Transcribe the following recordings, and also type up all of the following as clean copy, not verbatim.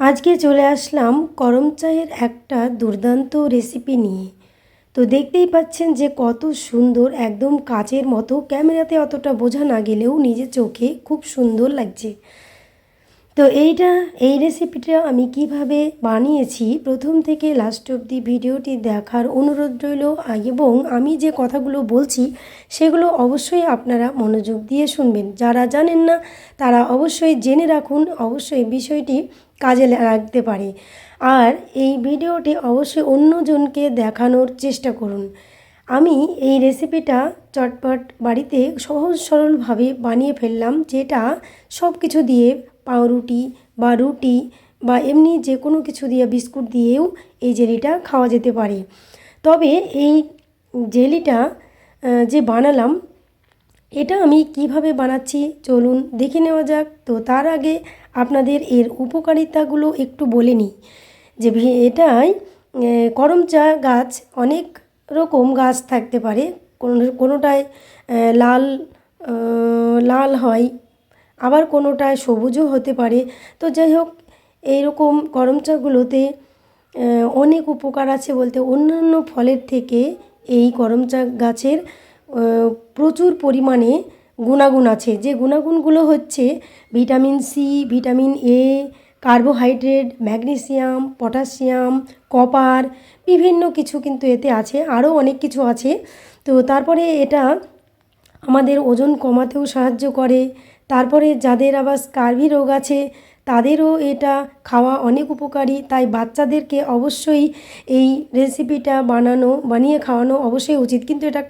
আজকে চলে আসলাম করম চায়ের একটা দুর্দান্ত রেসিপি নিয়ে। তো দেখতেই পাচ্ছেন যে কত সুন্দর, একদম কাচের মতো, ক্যামেরাতে অতটা বোঝা না গেলেও নিজের চোখে খুব সুন্দর লাগছে। তো এই রেসিপিটা আমি কিভাবে বানিয়েছি প্রথম থেকে লাস্ট অবধি ভিডিওটি দেখার অনুরোধ রইল। এবং আমি যে কথাগুলো বলছি সেগুলো অবশ্যই আপনারা মনোযোগ দিয়ে শুনবেন। যারা জানেন না তারা অবশ্যই জেনে রাখুন, অবশ্যই বিষয়টি কাজে লাগতে পারে। আর এই ভিডিওটি অবশ্যই অন্যজনকে দেখানোর চেষ্টা করুন। আমি এই রেসিপিটা চটপট বাড়িতে সহজ সরলভাবে বানিয়ে ফেললাম, যেটা সব কিছু দিয়ে, পাউরুটি বা রুটি বা এমনি যে কোনো কিছু দিয়ে, বিস্কুট দিয়েও এই জেলিটা খাওয়া যেতে পারে। তবে এই জেলিটা যে বানালাম, এটা আমি কিভাবে বানাচ্ছি চলুন দেখে নেওয়া যাক। তো তার আগে আপনাদের এর উপকারিতাগুলো একটু বলে নিই। যে এটাই করম চা গাছ অনেক রকম গাছ থাকতে পারে। কোনোটায় লাল লাল হয়, আবার কোনোটায় সবুজও হতে পারে। তো যাই হোক, এইরকম করম চাগুলোতে অনেক উপকার আছে বলতে অন্যান্য ফলের থেকে এই করম চা গাছের প্রচুর পরিমাণে গুণাগুণ আছে। যে গুণাগুণগুলো হচ্ছে vitamin C, vitamin A, carbohydrate, magnesium, potassium, copper, বিভিন্ন কিছু কিন্তু এতে আছে, আরও অনেক কিছু আছে। তো তারপরে এটা আমাদের ওজন কমাতেও সাহায্য করে। তারপরে যাদের আবার স্কার্ভি রোগ আছে তাদেরও এটা খাওয়া অনেক উপকারী। তাই বাচ্চাদেরকে অবশ্যই এই রেসিপিটা বানিয়ে খাওয়ানো অবশ্যই উচিত। কিন্তু এটা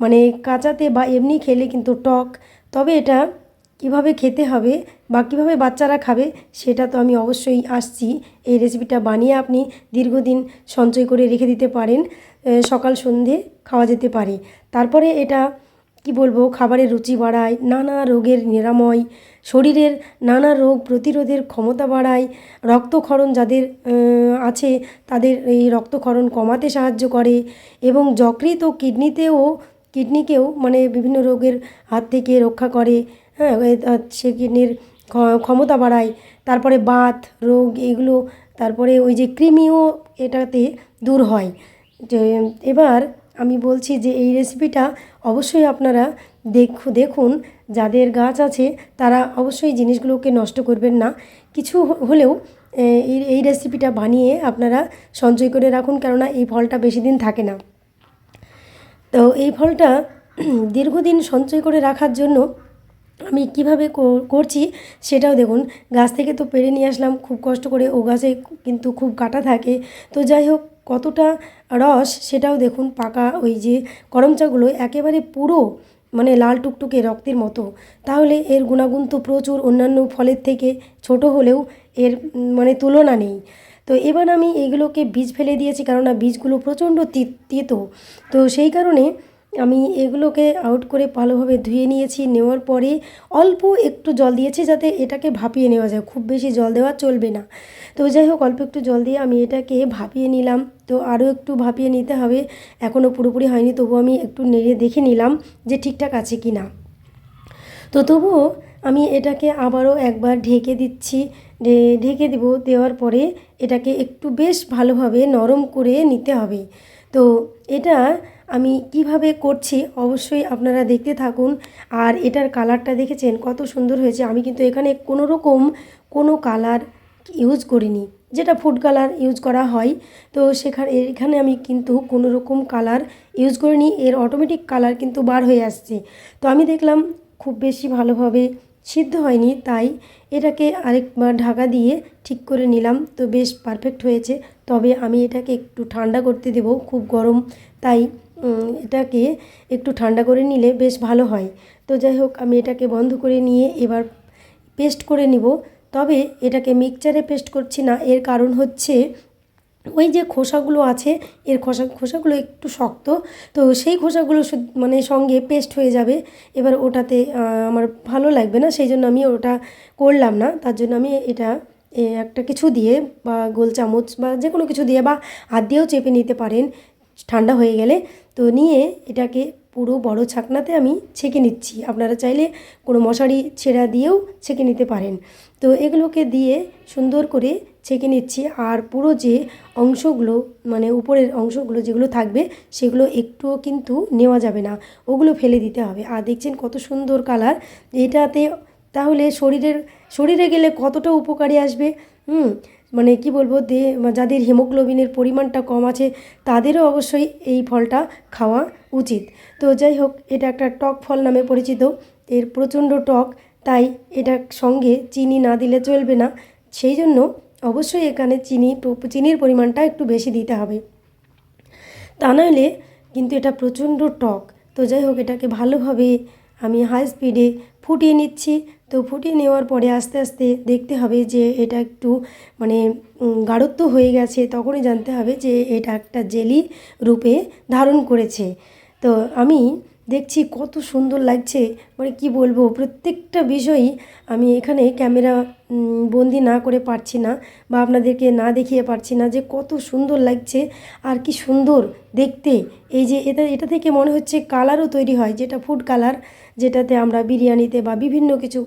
মানে কাঁচাতে বা এমনি খেলে কিন্তু টক। তবে এটা কিভাবে খেতে হবে বা কিভাবে বাচ্চারা খাবে সেটা তো আমি অবশ্যই আসছি। এই রেসিপিটা বানিয়ে আপনি দীর্ঘদিন সঞ্চয় করে রেখে দিতে পারেন, সকাল সন্ধে খাওয়া যেতে পারে। তারপরে এটা কি বলবো, খাবারের রুচি বাড়ায়, নানা রোগের নিরাময়, শরীরের নানা রোগ প্রতিরোধের ক্ষমতা বাড়ায়, রক্তক্ষরণ যাদের আছে তাদের এই রক্তক্ষরণ কমাতে সাহায্য করে, এবং যকৃৎ ও কিডনিকেও মানে বিভিন্ন রোগের হাত থেকে রক্ষা করে। হ্যাঁ, সে কিডনির ক্ষমতা বাড়ায়। তারপরে বাত রোগ এগুলো, তারপরে ওই যে কৃমিও এটাতে দূর হয়। যে এবার আমি বলছি যে এই রেসিপিটা অবশ্যই আপনারা দেখুন। যাদের গাছ আছে তারা অবশ্যই জিনিসগুলোকে নষ্ট করবেন না। কিছু হলেও এই রেসিপিটা বানিয়ে আপনারা সঞ্চয় করে রাখুন, কেননা এই ফলটা বেশি দিন থাকে না। তো এই ফলটা দীর্ঘদিন সঞ্চয় করে রাখার জন্য আমি কিভাবে করছি সেটাও দেখুন। গাছ থেকে তো পেড়ে নিয়ে আসলাম খুব কষ্ট করে, ও গাছে কিন্তু খুব কাটা থাকে। তো যাই হোক, কতটা রস সেটাও দেখুন। পাকা ওই যে করম চাগুলো একেবারে পুরো মানে লাল টুকটুকে রক্তের মতো। তাহলে এর গুণাগুণ তো প্রচুর, অন্যান্য ফলের থেকে ছোট হলেও এর মানে তুলনা নেই। তো এবার আমি এগুলোকে বীজ ফেলে দিয়েছি, কেননা বীজগুলো প্রচণ্ড তেতো। তো সেই কারণে আমি এগুলোকে আউট করে ভালোভাবে ধুয়ে নিয়েছি। নেওয়ার পরে অল্প একটু জল দিয়েছি যাতে এটাকে ভাপিয়ে নেওয়া যায়, খুব বেশি জল দেওয়া চলবে না। তো যাই হোক, অল্প একটু জল দিয়ে আমি এটাকে ভাপিয়ে নিলাম। তো আরও একটু ভাপিয়ে নিতে হবে, এখনও পুরোপুরি হয়নি, তবু আমি একটু নেড়ে দেখে নিলাম যে ঠিকঠাক আছে কি না। তো তবুও আমি এটাকে আবারও একবার ঢেকে দিচ্ছি। ঢেকে দেওয়ার পরে এটাকে একটু বেশ ভালোভাবে নরম করে নিতে হবে। তো এটা আমি কিভাবে করছি অবশ্যই আপনারা দেখতে থাকুন। আর এটার কালারটা দেখেছেন কত সুন্দর হয়েছে। আমি কিন্তু এখানে কোনো কালার ইউজ করিনি, যেটা ফুড কালার ইউজ করা হয়। তো এখানে আমি কিন্তু কোনো রকম কালার ইউজ করিনি, এর অটোমেটিক কালার কিন্তু বার হয়ে আসছে। তো আমি দেখলাম খুব বেশি ভালোভাবে সিদ্ধ হয়নি, তাই এটাকে আরেকবার ঢাকা দিয়ে ঠিক করে নিলাম। তো বেশ পারফেক্ট হয়েছে। তবে আমি এটাকে একটু ঠান্ডা করতে দেব, খুব গরম, তাই এটাকে একটু ঠান্ডা করে নিলে বেশ ভালো হয়। তো যাই হোক, আমি এটাকে বন্ধ করে নিয়ে এবার পেস্ট করে নিব। তবে এটাকে মিক্সচারে পেস্ট করছি না, এর কারণ হচ্ছে ওই যে খোসাগুলো আছে, এর খোসাগুলো একটু শক্ত। তো সেই খোসাগুলো মানে সঙ্গে পেস্ট হয়ে যাবে। এবার ওটাতে আমার ভালো লাগবে না, সেই জন্য আমি ওটা করলাম না। তার জন্য আমি এটা একটা কিছু দিয়ে বা গোল চামচ বা যে কোনো কিছু দিয়ে বা হাত দিয়েও চেপে নিতে পারেন ঠান্ডা হয়ে গেলে। তো নিয়ে এটাকে পুরো বড় ছাকনাতে আমি ছেঁকে নিচ্ছি। আপনারা চাইলে কোনো মশারি ছেঁড়া দিয়েও ছেঁকে নিতে পারেন। তো এগুলোকে দিয়ে সুন্দর করে ছেঁকে নিচ্ছি। আর পুরো যে অংশগুলো মানে উপরের অংশগুলো যেগুলো থাকবে সেগুলো একটুও কিন্তু নেওয়া যাবে না, ওগুলো ফেলে দিতে হবে। আর দেখছেন কত সুন্দর কালার এটাতে, তাহলে শরীরে গেলে কতটা উপকারী আসবে। মানে কি বলবো, যাদের হিমোগ্লোবিনের পরিমাণটা কম আছে তাদেরও অবশ্যই এই ফলটা খাওয়া উচিত। তো যাই হোক, এটা একটা টক ফল নামে পরিচিত, এর প্রচণ্ড টক, তাই এটার সঙ্গে চিনি না দিলে চলবে না। সেই জন্য অবশ্যই এখানে চিনির পরিমাণটা একটু বেশি দিতে হবে, তা নইলে কিন্তু এটা প্রচণ্ড টক। তো যাই হোক, এটাকে ভালোভাবে আমি হাই স্পিডে ফুটিয়ে নিচ্ছি। তো ফুটিয়ে নেওয়ার পরে আস্তে আস্তে দেখতে হবে যে এটা একটু মানে গাঢ়ত্ব হয়ে গেছে, তখনই জানতে হবে যে এটা একটা জেলি রূপে ধারণ করেছে। তো আমি দেখছি কত সুন্দর লাগছে, মানে কি বলবো, প্রত্যেকটা বিষয়ই আমি এখানে ক্যামেরা বন্দি না করে পারছি না বা আপনাদেরকে না দেখিয়ে পারছি না যে কত সুন্দর লাগছে আর কি সুন্দর দেখতে। এই যে এটা থেকে মনে হচ্ছে কালারও তৈরি হয়, যেটা ফুড কালার, যেটাতে আমরা বিরিয়ানিতে বা বিভিন্ন কিছু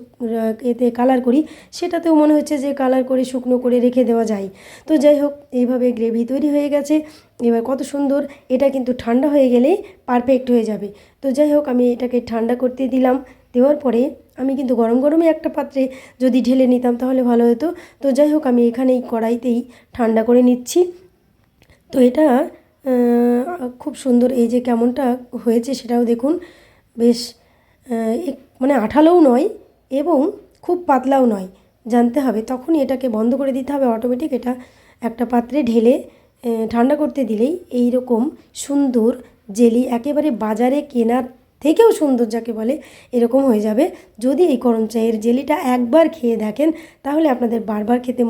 এতে কালার করি, সেটাতেও মনে হচ্ছে যে কালার করে শুকনো করে রেখে দেওয়া যায়। তো যাই হোক, এইভাবে গ্রেভি তৈরি হয়ে গেছে। এবার কত সুন্দর, এটা কিন্তু ঠান্ডা হয়ে গেলেই পারফেক্ট হয়ে যাবে। তো যাই হোক, আমি এটাকে ঠান্ডা করতে দিলাম। দেওয়ার পরে আমি কিন্তু গরম গরমই একটা পাত্রে যদি ঢেলে নিতাম তাহলে ভালো হতো। তো যাই হোক, আমি এখানেই কড়াইতেই ঠান্ডা করে নিচ্ছি। তো এটা খুব সুন্দর, এই যে কেমনটা হয়েছে সেটাও দেখুন, বেশ মানে আঠালোও নয় এবং খুব পাতলাও নয়, জানতে হবে। তখনই এটাকে বন্ধ করে দিতে হবে অটোমেটিক। এটা একটা পাত্রে ঢেলে ঠান্ডা করতে দিলেই এই রকম সুন্দর জেলি, একেবারে বাজারে কেনার থেকেও সুন্দর যাকে বলে, এরকম হয়ে যাবে। যদি এই করম চায়ের জেলিটা একবার খেয়ে দেখেন তাহলে আপনাদের বারবার খেতে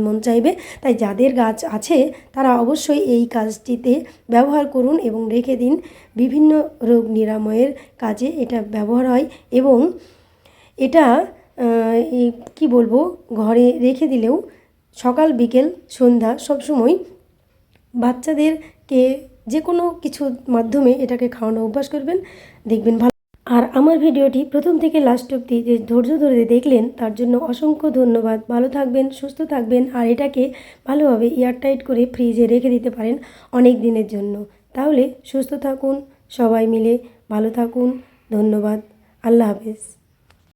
মন চাইবে। তাই যাদের গাছ আছে তারা অবশ্যই এই কাজটিতে ব্যবহার করুন এবং রেখে দিন। বিভিন্ন রোগ নিরাময়ের কাজে এটা ব্যবহার হয় এবং এটা কি বলবো, ঘরে রেখে দিলেও সকাল বিকেল সন্ধ্যা সবসময় বাচ্চাদেরকে যে কোনো কিছুর মাধ্যমে এটাকে খাওয়ানো অভ্যাস করবেন, দেখবেন ভালো। আর আমার ভিডিওটি প্রথম থেকে লাস্ট অবধি যে ধৈর্য ধরে দেখলেন তার জন্য অসংখ্য ধন্যবাদ। ভালো থাকবেন, সুস্থ থাকবেন, আর এটাকে ভালোভাবে এয়ারটাইট করে ফ্রিজে রেখে দিতে পারেন অনেক দিনের জন্য। তাহলে সুস্থ থাকুন, সবাই মিলে ভালো থাকুন। ধন্যবাদ। আল্লাহ হাফেজ।